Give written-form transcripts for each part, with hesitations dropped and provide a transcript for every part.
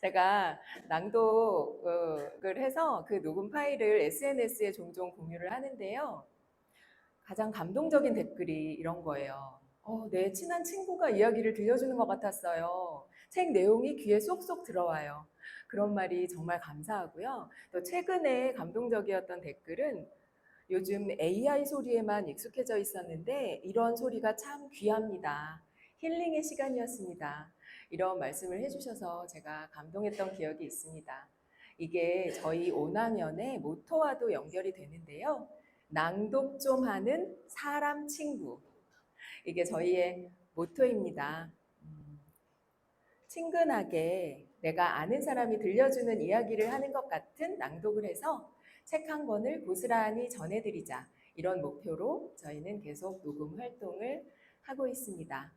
제가 낭독을 해서 그 녹음 파일을 SNS에 종종 공유를 하는데요. 가장 감동적인 댓글이 이런 거예요. 내 친한 친구가 이야기를 들려주는 것 같았어요. 책 내용이 귀에 쏙쏙 들어와요. 그런 말이 정말 감사하고요. 또 최근에 감동적이었던 댓글은 요즘 AI 소리에만 익숙해져 있었는데 이런 소리가 참 귀합니다. 힐링의 시간이었습니다. 이런 말씀을 해주셔서 제가 감동했던 기억이 있습니다. 이게 저희 5학년의 모토와도 연결이 되는데요. 낭독 좀 하는 사람 친구. 이게 저희의 모토입니다. 친근하게 내가 아는 사람이 들려주는 이야기를 하는 것 같은 낭독을 해서 책 한 권을 고스란히 전해드리자. 이런 목표로 저희는 계속 녹음 활동을 하고 있습니다.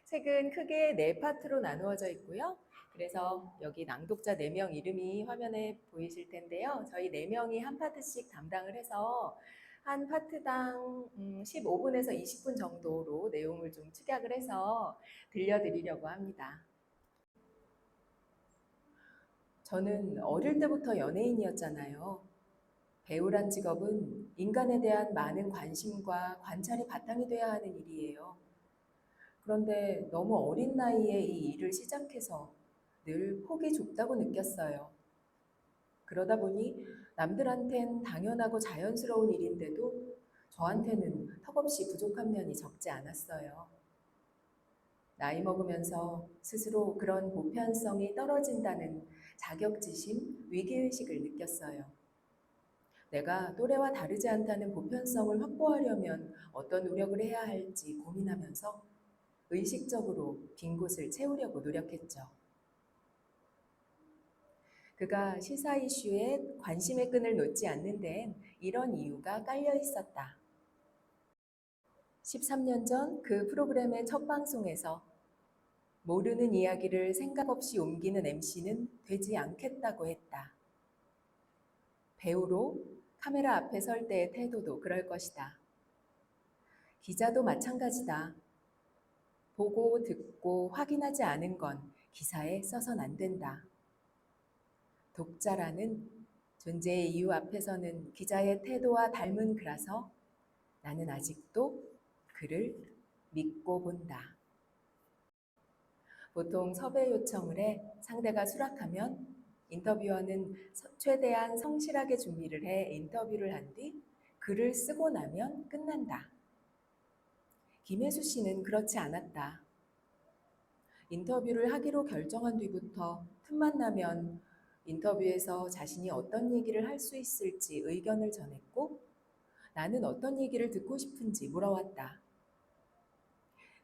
책은 크게 4파트로 나누어져 있고요. 그래서 여기 낭독자 4명 이름이 화면에 보이실 텐데요. 저희 4명이 한 파트씩 담당을 해서 한 파트당 15분에서 20분 정도로 내용을 좀 축약을 해서 들려드리려고 합니다. 저는 어릴 때부터 연예인이었잖아요. 배우란 직업은 인간에 대한 많은 관심과 관찰이 바탕이 돼야 하는 일이에요. 그런데 너무 어린 나이에 이 일을 시작해서 늘 폭이 좁다고 느꼈어요. 그러다 보니 남들한텐 당연하고 자연스러운 일인데도 저한테는 턱없이 부족한 면이 적지 않았어요. 나이 먹으면서 스스로 그런 보편성이 떨어진다는 자격지심, 위기의식을 느꼈어요. 내가 또래와 다르지 않다는 보편성을 확보하려면 어떤 노력을 해야 할지 고민하면서 의식적으로 빈 곳을 채우려고 노력했죠. 그가 시사 이슈에 관심의 끈을 놓지 않는 데엔 이런 이유가 깔려 있었다. 13년 전 그 프로그램의 첫 방송에서 모르는 이야기를 생각 없이 옮기는 MC는 되지 않겠다고 했다. 배우로 카메라 앞에 설 때의 태도도 그럴 것이다. 기자도 마찬가지다. 보고 듣고 확인하지 않은 건 기사에 써선 안 된다. 독자라는 존재의 이유 앞에서는 기자의 태도와 닮은 그라서 나는 아직도 그를 믿고 본다. 보통 섭외 요청을 해 상대가 수락하면 인터뷰어는 최대한 성실하게 준비를 해 인터뷰를 한 뒤 글을 쓰고 나면 끝난다. 김혜수 씨는 그렇지 않았다. 인터뷰를 하기로 결정한 뒤부터 틈만 나면 인터뷰에서 자신이 어떤 얘기를 할 수 있을지 의견을 전했고 나는 어떤 얘기를 듣고 싶은지 물어왔다.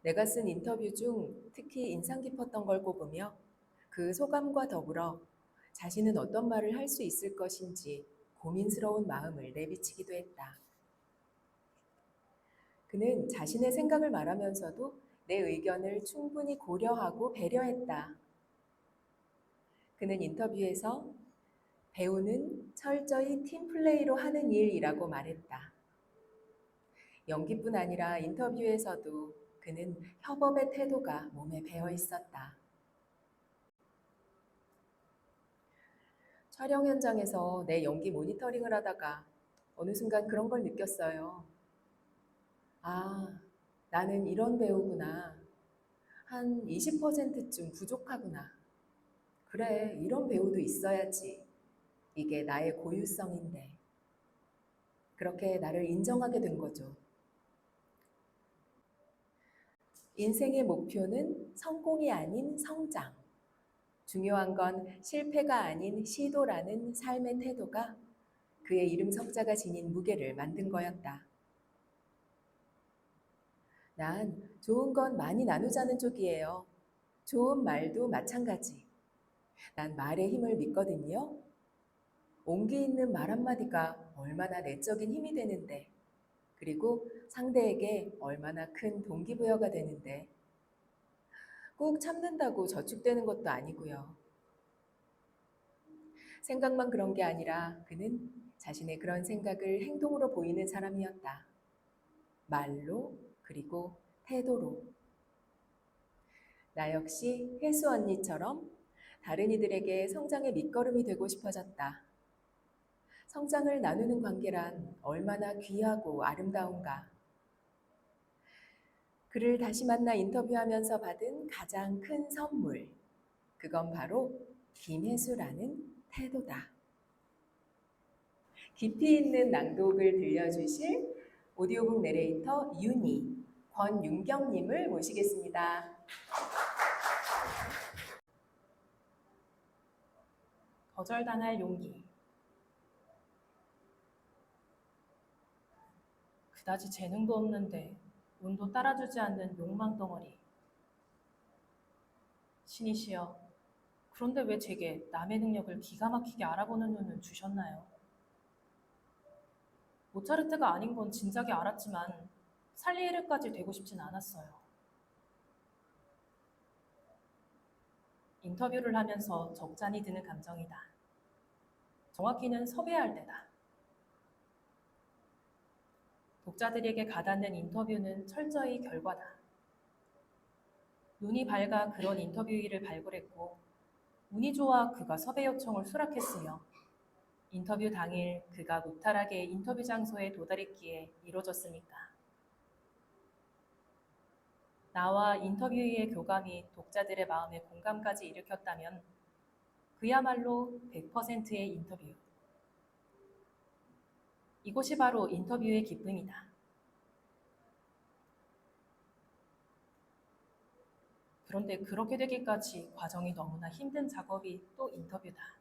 내가 쓴 인터뷰 중 특히 인상 깊었던 걸 꼽으며 그 소감과 더불어 자신은 어떤 말을 할 수 있을 것인지 고민스러운 마음을 내비치기도 했다. 그는 자신의 생각을 말하면서도 내 의견을 충분히 고려하고 배려했다. 그는 인터뷰에서 배우는 철저히 팀플레이로 하는 일이라고 말했다. 연기뿐 아니라 인터뷰에서도 그는 협업의 태도가 몸에 배어 있었다. 촬영 현장에서 내 연기 모니터링을 하다가 어느 순간 그런 걸 느꼈어요. 아, 나는 이런 배우구나. 한 20%쯤 부족하구나. 그래, 이런 배우도 있어야지. 이게 나의 고유성인데. 그렇게 나를 인정하게 된 거죠. 인생의 목표는 성공이 아닌 성장. 중요한 건 실패가 아닌 시도라는 삶의 태도가 그의 이름 석자가 지닌 무게를 만든 거였다. 난 좋은 건 많이 나누자는 쪽이에요. 좋은 말도 마찬가지. 난 말의 힘을 믿거든요. 온기 있는 말 한마디가 얼마나 내적인 힘이 되는데, 그리고 상대에게 얼마나 큰 동기부여가 되는데, 꼭 참는다고 저축되는 것도 아니고요. 생각만 그런 게 아니라 그는 자신의 그런 생각을 행동으로 보이는 사람이었다. 말로, 그리고 태도로. 나 역시 혜수 언니처럼 다른 이들에게 성장의 밑거름이 되고 싶어졌다. 성장을 나누는 관계란 얼마나 귀하고 아름다운가. 그를 다시 만나 인터뷰하면서 받은 가장 큰 선물. 그건 바로 김혜수라는 태도다. 깊이 있는 낭독을 들려주실 오디오북 내레이터 윤희, 권윤경님을 모시겠습니다. 거절당할 용기. 그다지 재능도 없는데 운도 따라주지 않는 욕망덩어리. 신이시여, 그런데 왜 제게 남의 능력을 기가 막히게 알아보는 눈을 주셨나요? 모차르트가 아닌 건 진작에 알았지만 살리에르까지 되고 싶진 않았어요. 인터뷰를 하면서 적잖이 드는 감정이다. 정확히는 섭외할 때다. 독자들에게 가닿는 인터뷰는 철저히 결과다. 눈이 밝아 그런 인터뷰이를 발굴했고 운이 좋아 그가 섭외 요청을 수락했으며 인터뷰 당일 그가 무탈하게 인터뷰 장소에 도달했기에 이뤄졌으니까. 나와 인터뷰의 교감이 독자들의 마음에 공감까지 일으켰다면 그야말로 100%의 인터뷰. 이곳이 바로 인터뷰의 기쁨이다. 그런데 그렇게 되기까지 과정이 너무나 힘든 작업이 또 인터뷰다.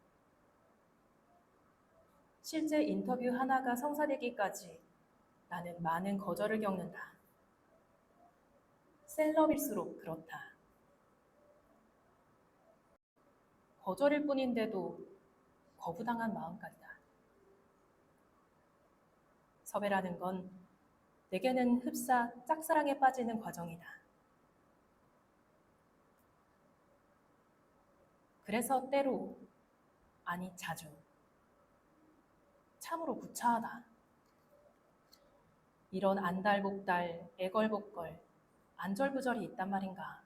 실제 인터뷰 하나가 성사되기까지 나는 많은 거절을 겪는다. 셀럽일수록 그렇다. 거절일 뿐인데도 거부당한 마음까지다. 섭외라는 건 내게는 흡사 짝사랑에 빠지는 과정이다. 그래서 때로, 아니 자주, 참으로 구차하다. 이런 안달복달, 애걸복걸, 안절부절이 있단 말인가.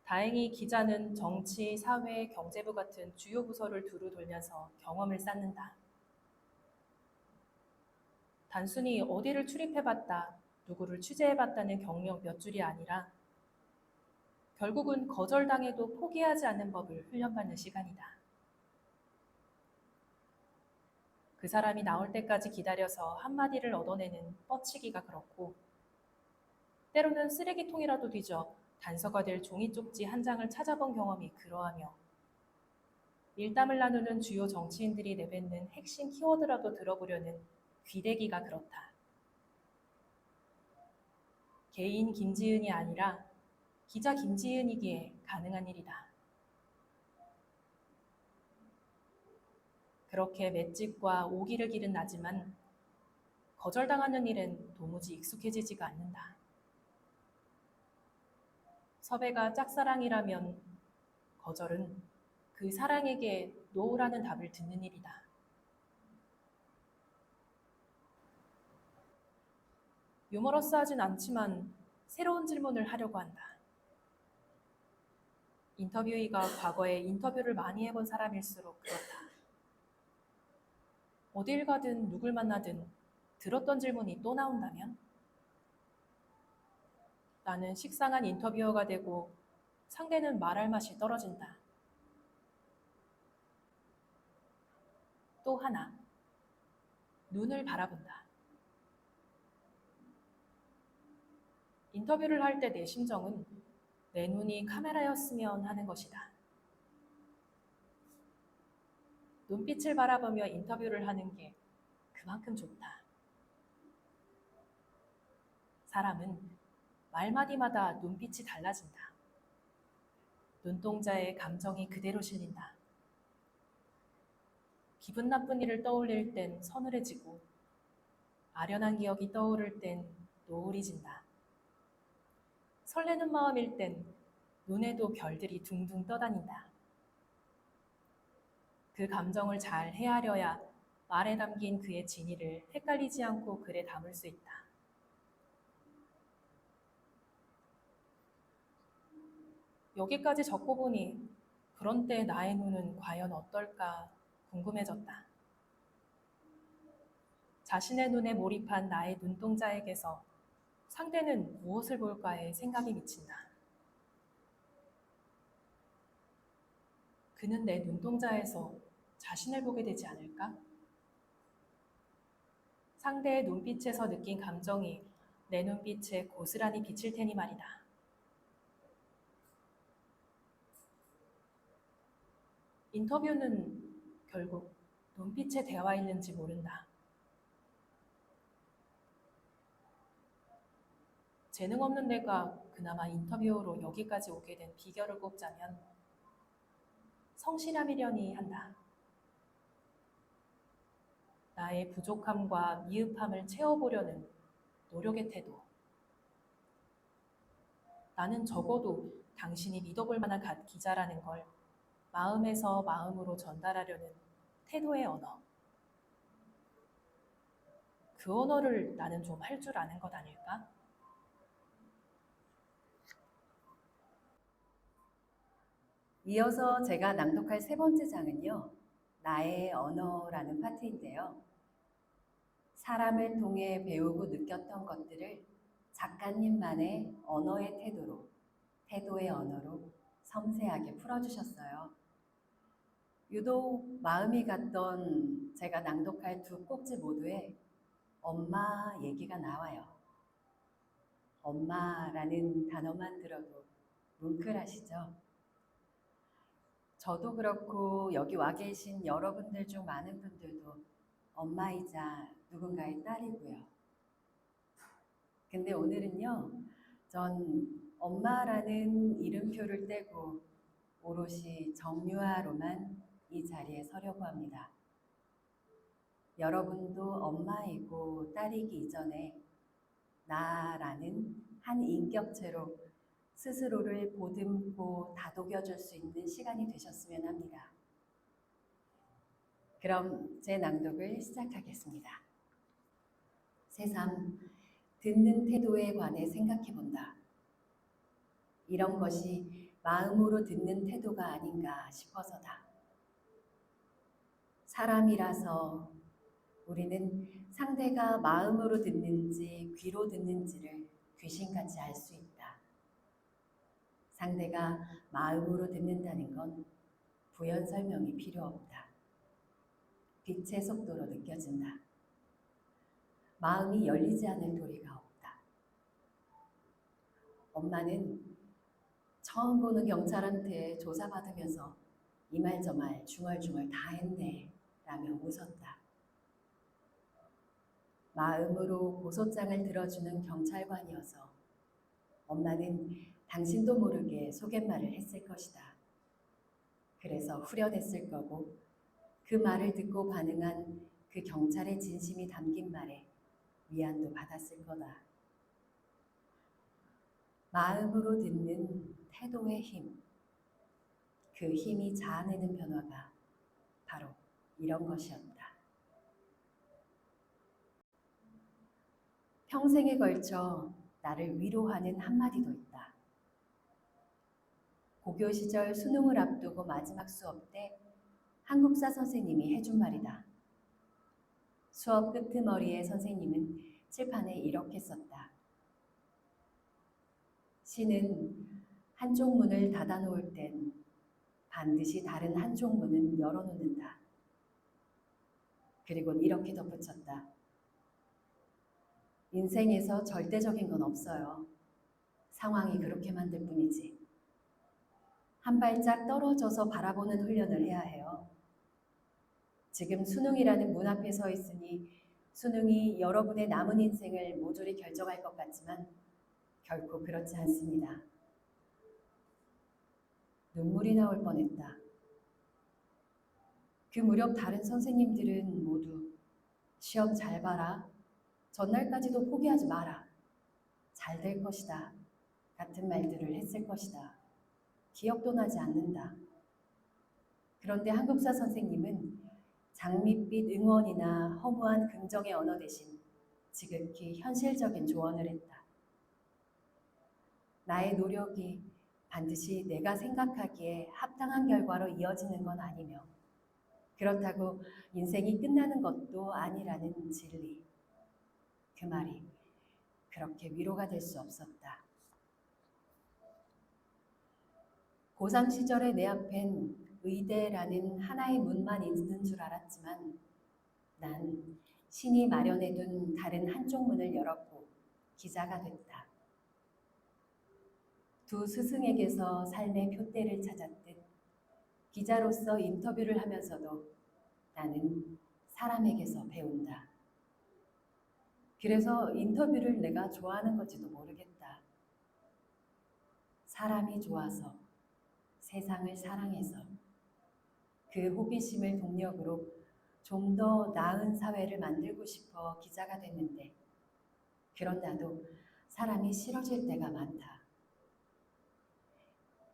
다행히 기자는 정치, 사회, 경제부 같은 주요 부서를 두루 돌면서 경험을 쌓는다. 단순히 어디를 출입해봤다, 누구를 취재해봤다는 경력 몇 줄이 아니라 결국은 거절당해도 포기하지 않는 법을 훈련받는 시간이다. 그 사람이 나올 때까지 기다려서 한마디를 얻어내는 뻗치기가 그렇고 때로는 쓰레기통이라도 뒤져 단서가 될 종이 쪽지 한 장을 찾아본 경험이 그러하며 일담을 나누는 주요 정치인들이 내뱉는 핵심 키워드라도 들어보려는 귀대기가 그렇다. 개인 김지은이 아니라 기자 김지은이기에 가능한 일이다. 그렇게 맷집과 오기를 기른 나지만 거절당하는 일엔 도무지 익숙해지지가 않는다. 섭외가 짝사랑이라면 거절은 그 사랑에게 노우라는 답을 듣는 일이다. 유머러스하진 않지만 새로운 질문을 하려고 한다. 인터뷰이가 과거에 인터뷰를 많이 해본 사람일수록 그렇다. 어딜 가든 누굴 만나든 들었던 질문이 또 나온다면? 나는 식상한 인터뷰어가 되고 상대는 말할 맛이 떨어진다. 또 하나, 눈을 바라본다. 인터뷰를 할 때 내 심정은 내 눈이 카메라였으면 하는 것이다. 눈빛을 바라보며 인터뷰를 하는 게 그만큼 좋다. 사람은 말마디마다 눈빛이 달라진다. 눈동자에 감정이 그대로 실린다. 기분 나쁜 일을 떠올릴 땐 서늘해지고 아련한 기억이 떠오를 땐 노을이 진다. 설레는 마음일 땐 눈에도 별들이 둥둥 떠다닌다. 그 감정을 잘 헤아려야 말에 담긴 그의 진위를 헷갈리지 않고 글에 담을 수 있다. 여기까지 적고 보니 그런 때 나의 눈은 과연 어떨까 궁금해졌다. 자신의 눈에 몰입한 나의 눈동자에게서 상대는 무엇을 볼까에 생각이 미친다. 그는 내 눈동자에서 자신을 보게 되지 않을까? 상대의 눈빛에서 느낀 감정이 내 눈빛에 고스란히 비칠 테니 말이다. 인터뷰는 결국 눈빛에 대화 있는지 모른다. 재능 없는 내가 그나마 인터뷰로 여기까지 오게 된 비결을 꼽자면 성실함이려니 한다. 나의 부족함과 미흡함을 채워보려는 노력의 태도. 나는 적어도 당신이 믿어볼 만한 기자라는 걸 마음에서 마음으로 전달하려는 태도의 언어. 그 언어를 나는 좀 할 줄 아는 것 아닐까? 이어서 제가 낭독할 세 번째 장은요, 나의 언어라는 파트인데요. 사람을 통해 배우고 느꼈던 것들을 작가님만의 언어의 태도로, 태도의 언어로 섬세하게 풀어주셨어요. 유독 마음이 갔던 제가 낭독할 두 꼭지 모두에 엄마 얘기가 나와요. 엄마라는 단어만 들어도 뭉클하시죠? 저도 그렇고 여기 와 계신 여러분들 중 많은 분들도 엄마이자 누군가의 딸이고요. 근데 오늘은요, 전 엄마라는 이름표를 떼고 오롯이 정유아로만 이 자리에 서려고 합니다. 여러분도 엄마이고 딸이기 이전에 나라는 한 인격체로 스스로를 보듬고 다독여줄 수 있는 시간이 되셨으면 합니다. 그럼 제 낭독을 시작하겠습니다. 새삼 듣는 태도에 관해 생각해본다. 이런 것이 마음으로 듣는 태도가 아닌가 싶어서다. 사람이라서 우리는 상대가 마음으로 듣는지 귀로 듣는지를 귀신같이 알 수 있다. 상대가 마음으로 듣는다는 건 부연 설명이 필요 없다. 빛의 속도로 느껴진다. 마음이 열리지 않을 도리가 없다. 엄마는 처음 보는 경찰한테 조사받으면서 이 말 저 말 중얼중얼 다 했네 라며 웃었다. 마음으로 고소장을 들어주는 경찰관이어서 엄마는 당신도 모르게 속갯말을 했을 것이다. 그래서 후련했을 거고 그 말을 듣고 반응한 그 경찰의 진심이 담긴 말에 위안도 받았을 거다. 마음으로 듣는 태도의 힘, 그 힘이 자아내는 변화가 바로 이런 것이었다. 평생에 걸쳐 나를 위로하는 한마디도 있다. 고교 시절 수능을 앞두고 마지막 수업 때 한국사 선생님이 해준 말이다. 수업 끄트머리에 선생님은 칠판에 이렇게 썼다. 시는 한쪽 문을 닫아놓을 땐 반드시 다른 한쪽 문은 열어놓는다. 그리고 이렇게 덧붙였다. 인생에서 절대적인 건 없어요. 상황이 그렇게 만들 뿐이지. 한 발짝 떨어져서 바라보는 훈련을 해야 해요. 지금 수능이라는 문 앞에 서 있으니 수능이 여러분의 남은 인생을 모조리 결정할 것 같지만 결코 그렇지 않습니다. 눈물이 나올 뻔했다. 그 무렵 다른 선생님들은 모두 시험 잘 봐라. 전날까지도 포기하지 마라. 잘 될 것이다. 같은 말들을 했을 것이다. 기억도 나지 않는다. 그런데 한국사 선생님은 장밋빛 응원이나 허무한 긍정의 언어 대신 지극히 현실적인 조언을 했다. 나의 노력이 반드시 내가 생각하기에 합당한 결과로 이어지는 건 아니며 그렇다고 인생이 끝나는 것도 아니라는 진리. 그 말이 그렇게 위로가 될 수 없었다. 고3 시절에 내 앞엔 의대라는 하나의 문만 있는 줄 알았지만 난 신이 마련해둔 다른 한쪽 문을 열었고 기자가 됐다. 두 스승에게서 삶의 표대를 찾았듯 기자로서 인터뷰를 하면서도 나는 사람에게서 배운다. 그래서 인터뷰를 내가 좋아하는 건지도 모르겠다. 사람이 좋아서, 세상을 사랑해서 그 호기심을 동력으로 좀 더 나은 사회를 만들고 싶어 기자가 됐는데 그런 나도 사람이 싫어질 때가 많다.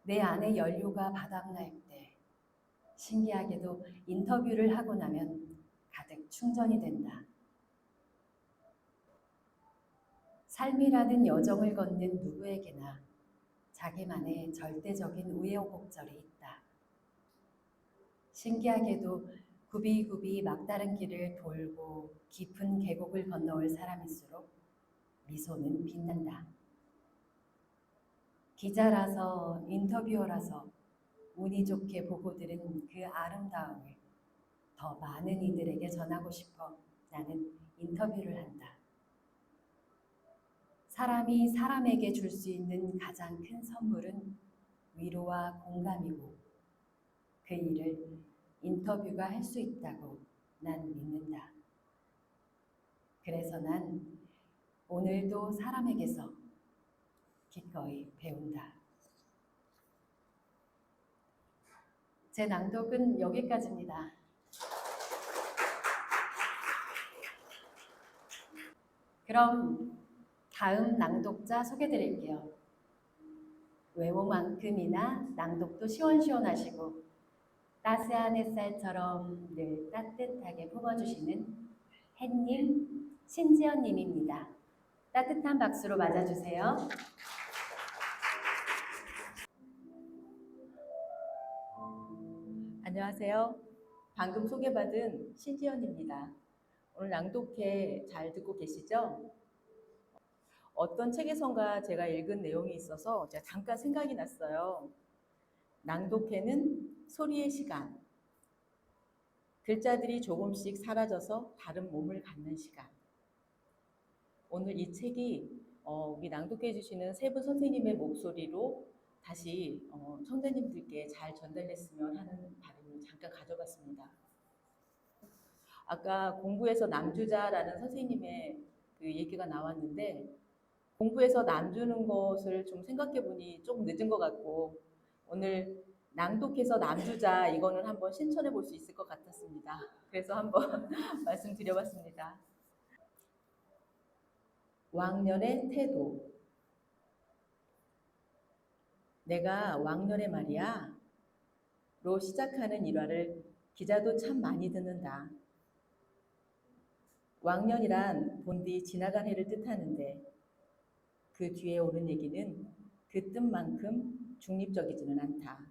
내 안의 연료가 바닥날 때 신기하게도 인터뷰를 하고 나면 가득 충전이 된다. 삶이라는 여정을 걷는 누구에게나 자기만의 절대적인 우여곡절이 있다. 신기하게도 굽이굽이 막다른 길을 돌고 깊은 계곡을 건너올 사람일수록 미소는 빛난다. 기자라서 인터뷰어라서 운이 좋게 보고 들은 그 아름다움을 더 많은 이들에게 전하고 싶어 나는 인터뷰를 한다. 사람이 사람에게 줄 수 있는 가장 큰 선물은 위로와 공감이고 그 일을 인터뷰가 할 수 있다고 난 믿는다. 그래서 난 오늘도 사람에게서 기꺼이 배운다. 제 낭독은 여기까지입니다. 그럼 다음 낭독자 소개드릴게요. 외모만큼이나 낭독도 시원시원하시고 따스한 햇살처럼 늘 따뜻하게 품어주시는 햇님 신지연님입니다. 따뜻한 박수로 맞아주세요. 안녕하세요. 방금 소개받은 신지연입니다. 오늘 낭독회 잘 듣고 계시죠? 어떤 책에선가 제가 읽은 내용이 있어서 제가 잠깐 생각이 났어요. 낭독회는 소리의 시간. 글자들이 조금씩 사라져서 다른 몸을 갖는 시간. 오늘 이 책이 우리 낭독해 주시는 세 분 선생님의 목소리로 다시 청자님들께 잘 전달됐으면 하는 바람을 잠깐 가져봤습니다. 아까 공부에서 남주자라는 선생님의 그 얘기가 나왔는데 공부에서 남주는 것을 좀 생각해 보니 좀 늦은 것 같고 오늘 낭독해서 남주자 이거는 한번 신천해 볼 수 있을 것 같았습니다. 그래서 한번 말씀드려봤습니다. 왕년의 태도. 내가 왕년에 말이야 로 시작하는 일화를 기자도 참 많이 듣는다. 왕년이란 본디 지나간 해를 뜻하는데 그 뒤에 오는 얘기는 그 뜻만큼 중립적이지는 않다.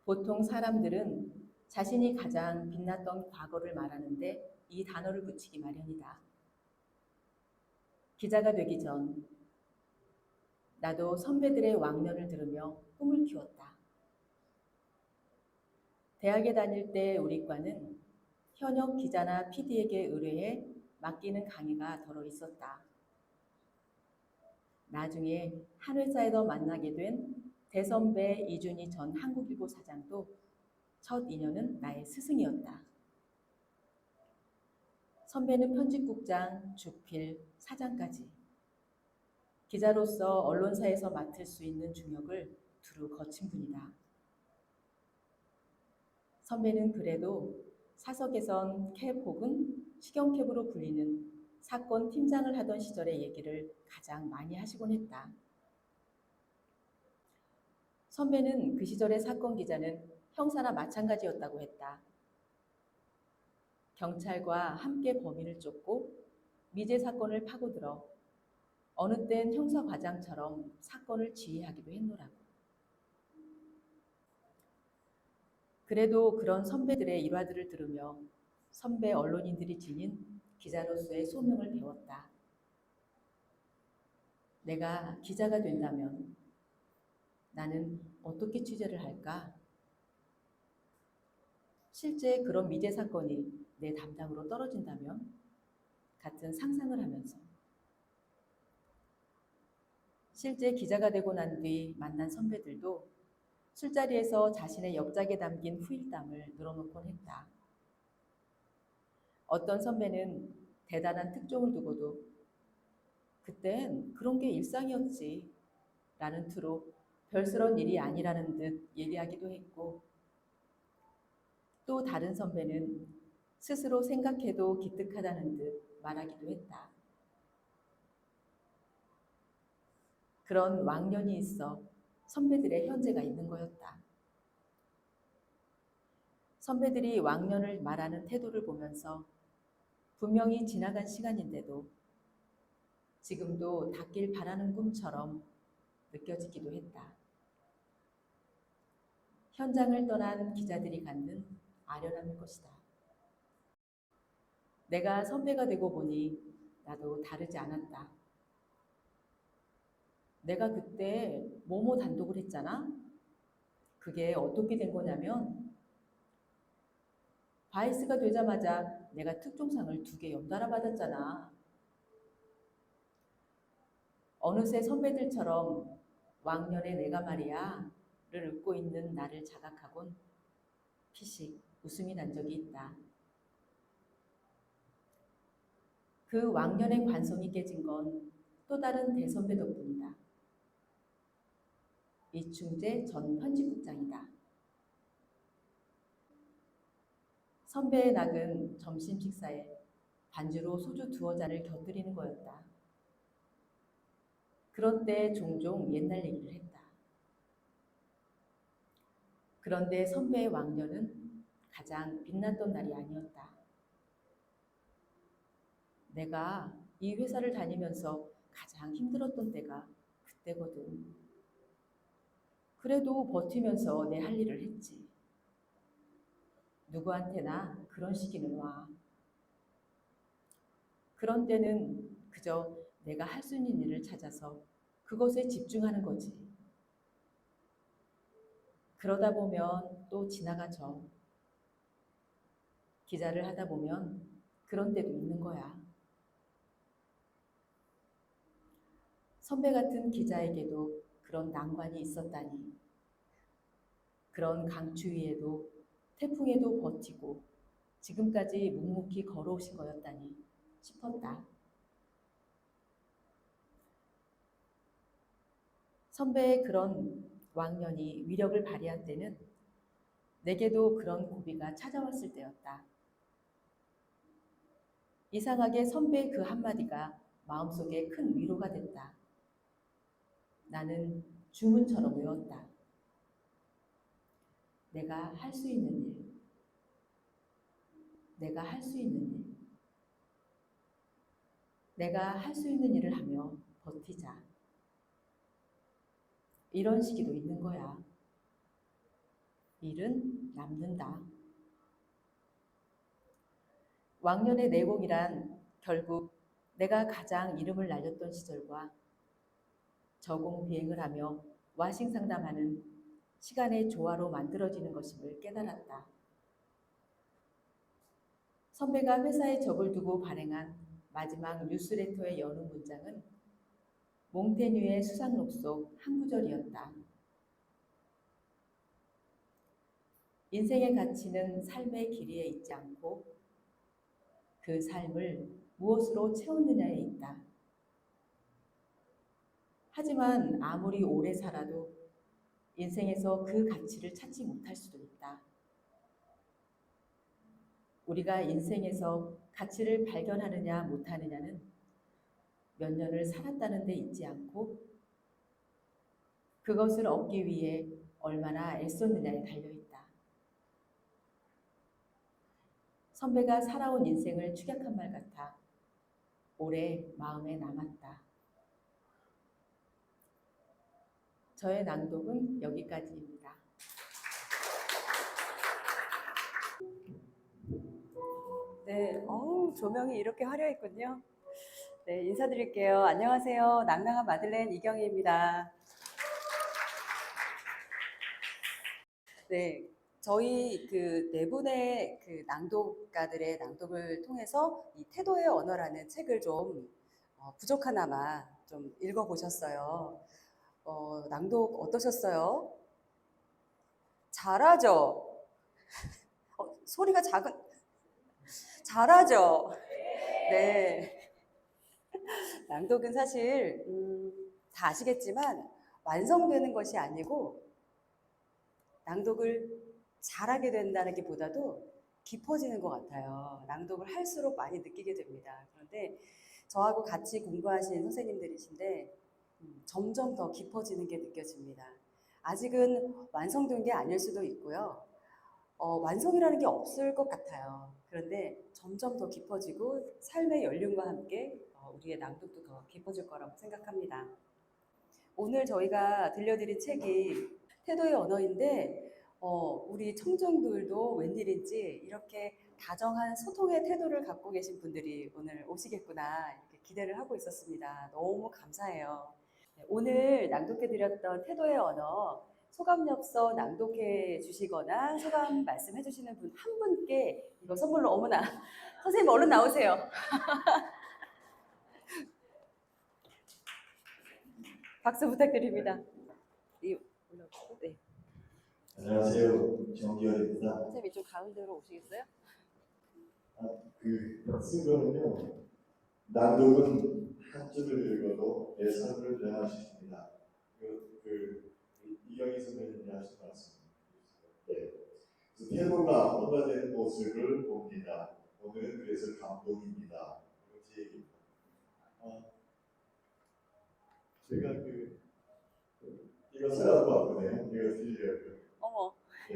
보통 사람들은 자신이 가장 빛났던 과거를 말하는데 이 단어를 붙이기 마련이다. 기자가 되기 전 나도 선배들의 왕년을 들으며 꿈을 키웠다. 대학에 다닐 때 우리 과는 현역 기자나 PD에게 의뢰해 맡기는 강의가 더러 있었다. 나중에 한 회사에서 만나게 된 대선배 이준희 전 한국일보 사장도 첫 인연은 나의 스승이었다. 선배는 편집국장, 주필, 사장까지 기자로서 언론사에서 맡을 수 있는 중역을 두루 거친 분이다. 선배는 그래도 사석에선 캡 혹은 식용캡으로 불리는 사건 팀장을 하던 시절의 얘기를 가장 많이 하시곤 했다. 선배는 그 시절의 사건 기자는 형사나 마찬가지였다고 했다. 경찰과 함께 범인을 쫓고 미제 사건을 파고들어 어느 땐 형사과장처럼 사건을 지휘하기도 했노라고. 그래도 그런 선배들의 일화들을 들으며 선배 언론인들이 지닌 기자로서의 소명을 배웠다. 내가 기자가 된다면 나는 어떻게 취재를 할까? 실제 그런 미제 사건이 내 담당으로 떨어진다면 같은 상상을 하면서 실제 기자가 되고 난 뒤 만난 선배들도 술자리에서 자신의 역작에 담긴 후일담을 늘어놓곤 했다. 어떤 선배는 대단한 특종을 두고도 그땐 그런 게 일상이었지 라는 투로 별스런 일이 아니라는 듯 얘기하기도 했고, 또 다른 선배는 스스로 생각해도 기특하다는 듯 말하기도 했다. 그런 왕년이 있어 선배들의 현재가 있는 거였다. 선배들이 왕년을 말하는 태도를 보면서 분명히 지나간 시간인데도 지금도 닿길 바라는 꿈처럼 느껴지기도 했다. 현장을 떠난 기자들이 갖는 아련함일 것이다. 내가 선배가 되고 보니 나도 다르지 않았다. 내가 그때 뭐뭐 단독을 했잖아? 그게 어떻게 된 거냐면 바이스가 되자마자 내가 특종상을 2개 연달아 받았잖아. 어느새 선배들처럼 왕년의 내가 말이야 를 웃고 있는 나를 자각하곤 피식 웃음이 난 적이 있다. 그 왕년의 관성이 깨진 건 또 다른 대선배 덕분이다. 이충재 전 편집국장이다. 선배의 낙은 점심 식사에 반주로 소주 2잔을 곁들이는 거였다. 그런 때 종종 옛날 얘기를 했다. 그런데 선배의 왕년은 가장 빛났던 날이 아니었다. 내가 이 회사를 다니면서 가장 힘들었던 때가 그때거든. 그래도 버티면서 내 할 일을 했지. 누구한테나 그런 시기는 와. 그런 때는 그저 내가 할 수 있는 일을 찾아서 그것에 집중하는 거지. 그러다 보면 또 지나가죠. 기자를 하다 보면 그런 때도 있는 거야. 선배 같은 기자에게도 그런 난관이 있었다니. 그런 강추위에도 태풍에도 버티고 지금까지 묵묵히 걸어오신 거였다니 싶었다. 선배의 그런 왕년이 위력을 발휘한 때는 내게도 그런 고비가 찾아왔을 때였다. 이상하게 선배의 그 한마디가 마음속에 큰 위로가 됐다. 나는 주문처럼 외웠다. 내가 할 수 있는 일. 내가 할 수 있는 일. 내가 할 수 있는 일을 하며 버티자. 이런 시기도 있는 거야. 일은 남는다. 왕년의 내공이란 결국 내가 가장 이름을 날렸던 시절과 저공 비행을 하며 와싱 상담하는 시간의 조화로 만들어지는 것임을 깨달았다. 선배가 회사에 적을 두고 발행한 마지막 뉴스레터의 여는 문장은 몽테뉴의 수상록 속 한 구절이었다. 인생의 가치는 삶의 길이에 있지 않고 그 삶을 무엇으로 채웠느냐에 있다. 하지만 아무리 오래 살아도 인생에서 그 가치를 찾지 못할 수도 있다. 우리가 인생에서 가치를 발견하느냐 못하느냐는 몇 년을 살았다는 데 있지 않고 그것을 얻기 위해 얼마나 애썼느냐에 달려있다. 선배가 살아온 인생을 축약한 말 같아 오래 마음에 남았다. 저의 낭독은 여기까지입니다. 네, 조명이 이렇게 화려했군요. 네, 인사드릴게요. 안녕하세요. 낭낭한 마들렌 이경희입니다. 네, 저희 그 네 분의 그 낭독가들의 낭독을 통해서 이 태도의 언어라는 책을 좀 부족하나마 좀 읽어보셨어요. 낭독 어떠셨어요? 잘하죠? 소리가 작은, 잘하죠? 네. 낭독은 사실 다 아시겠지만 완성되는 것이 아니고 낭독을 잘하게 된다는 게 보다도 깊어지는 것 같아요. 낭독을 할수록 많이 느끼게 됩니다. 그런데 저하고 같이 공부하신 선생님들이신데 점점 더 깊어지는 게 느껴집니다. 아직은 완성된 게 아닐 수도 있고요. 완성이라는 게 없을 것 같아요. 그런데 점점 더 깊어지고 삶의 연륜과 함께 우리의 낭독도 더 깊어질 거라고 생각합니다. 오늘 저희가 들려드린 책이 태도의 언어인데 우리 청중들도 웬일인지 이렇게 다정한 소통의 태도를 갖고 계신 분들이 오늘 오시겠구나 이렇게 기대를 하고 있었습니다. 너무 감사해요. 네, 오늘 낭독해드렸던 태도의 언어 소감엽서 낭독해 주시거나 소감 말씀해 주시는 분 한 분께 이거 선물로 어머나 선생님 얼른 나오세요. 박수 부탁드립니다. 네. 안녕하세요. 정기열입니다. 선생님 이쪽 가운데로 오시겠어요? 쓴 거는요. 낭독은 한 줄을 읽어도 내 삶을 변화할 수 있습니다. 이경희 선배님이 하신 말씀. 네. 그래서 태도가 언어된 모습을 봅니다. 오늘은 그래서 감동입니다. 이거 제 얘기입니다. 제가 이거 써갖고 왔거든요. 이거 드리려고요. 어머. 예.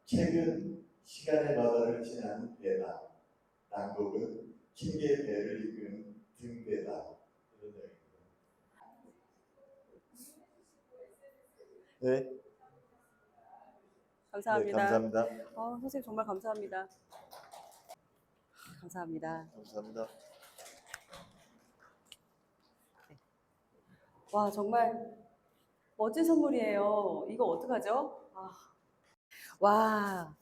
책은 시간의 바다를 지나는 배다. 낭독은 킹의 배를 이끄는 등배다. 이런 이야기입니다. 네. 감사합니다. 네, 감사합니다. 선생님 정말 감사합니다. 감사합니다. 감사합니다. 네. 와 정말 멋진 선물이에요. 이거 어떡하죠? 와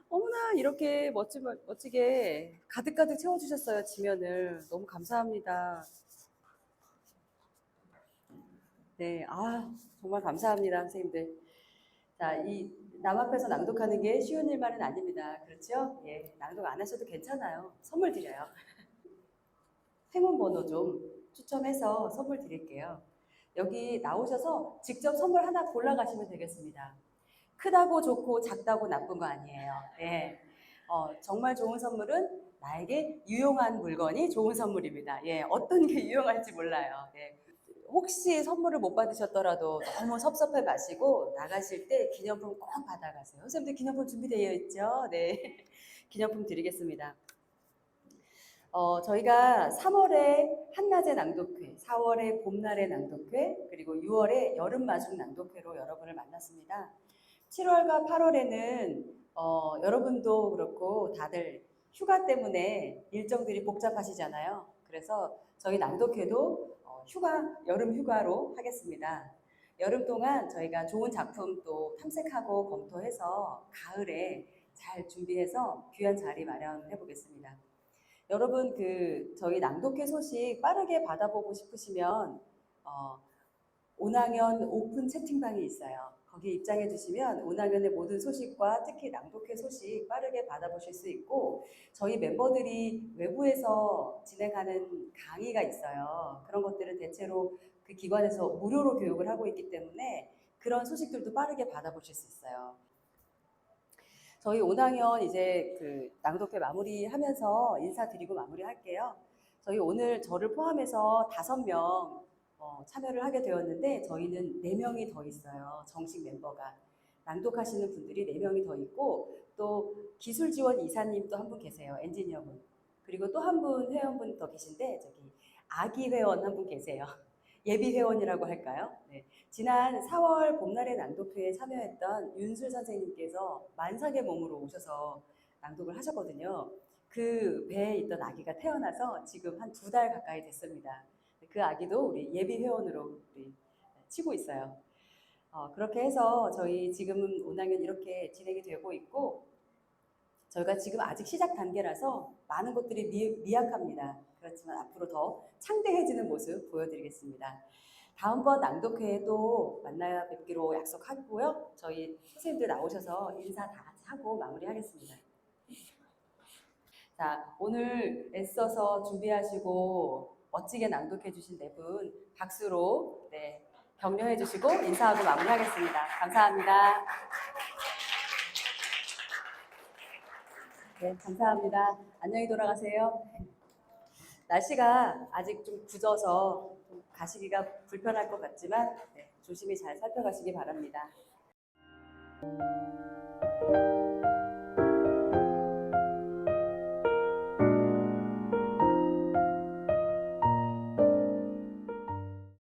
어머나 이렇게 멋지게 가득가득 채워주셨어요. 지면을 너무 감사합니다. 네, 정말 감사합니다, 선생님들. 자, 이 남 앞에서 낭독하는 게 쉬운 일만은 아닙니다. 그렇죠? 예, 낭독 안 하셔도 괜찮아요. 선물 드려요. 행운 번호 좀 추첨해서 선물 드릴게요. 여기 나오셔서 직접 선물 하나 골라가시면 되겠습니다. 크다고 좋고 작다고 나쁜 거 아니에요. 예, 정말 좋은 선물은 나에게 유용한 물건이 좋은 선물입니다. 예, 어떤 게 유용할지 몰라요. 예. 혹시 선물을 못 받으셨더라도 너무 섭섭해 마시고 나가실 때 기념품 꼭 받아가세요. 선생님들 기념품 준비되어 있죠? 네, 기념품 드리겠습니다. 저희가 3월에 한낮의 낭독회, 4월에 봄날의 낭독회, 그리고 6월에 여름마중 낭독회로 여러분을 만났습니다. 7월과 8월에는 여러분도 그렇고 다들 휴가 때문에 일정들이 복잡하시잖아요. 그래서 저희 낭독회도 여름 휴가로 하겠습니다. 여름 동안 저희가 좋은 작품 또 탐색하고 검토해서 가을에 잘 준비해서 귀한 자리 마련해 보겠습니다. 여러분 저희 낭독회 소식 빠르게 받아보고 싶으시면 5학년 오픈 채팅방이 있어요. 거기 입장해 주시면 5학년의 모든 소식과 특히 낭독회 소식 빠르게 받아보실 수 있고 저희 멤버들이 외부에서 진행하는 강의가 있어요. 그런 것들은 대체로 그 기관에서 무료로 교육을 하고 있기 때문에 그런 소식들도 빠르게 받아보실 수 있어요. 저희 5학년 이제 낭독회 마무리하면서 인사드리고 마무리할게요. 저희 오늘 저를 포함해서 5명 참여를 하게 되었는데 저희는 4명이 더 있어요. 정식 멤버가. 낭독하시는 분들이 4명이 더 있고 또 기술 지원 이사님 또 한 분 계세요. 엔지니어분. 그리고 또 한 분 회원분 더 계신데 저기 아기 회원 한 분 계세요. 예비 회원이라고 할까요? 네. 지난 4월 봄날의 낭독회에 참여했던 윤술 선생님께서 만삭의 몸으로 오셔서 낭독을 하셨거든요. 그 배에 있던 아기가 태어나서 지금 한 2달 가까이 됐습니다. 그 아기도 우리 예비 회원으로 우리 치고 있어요. 그렇게 해서 저희 지금은 5학년 이렇게 진행이 되고 있고, 저희가 지금 아직 시작 단계라서 많은 것들이 미약합니다. 그렇지만 앞으로 더 창대해지는 모습 보여드리겠습니다. 다음번 낭독회에 또 만나 뵙기로 약속하고요. 저희 선생님들 나오셔서 인사 다 같이 하고 마무리하겠습니다. 자, 오늘 애써서 준비하시고 멋지게 낭독해 주신 네 분 박수로 격려해 주시고 인사하고 마무리하겠습니다. 감사합니다. 네, 감사합니다. 안녕히 돌아가세요. 날씨가 아직 좀 굳어서 좀 가시기가 불편할 것 같지만 조심히 잘 살펴가시기 바랍니다.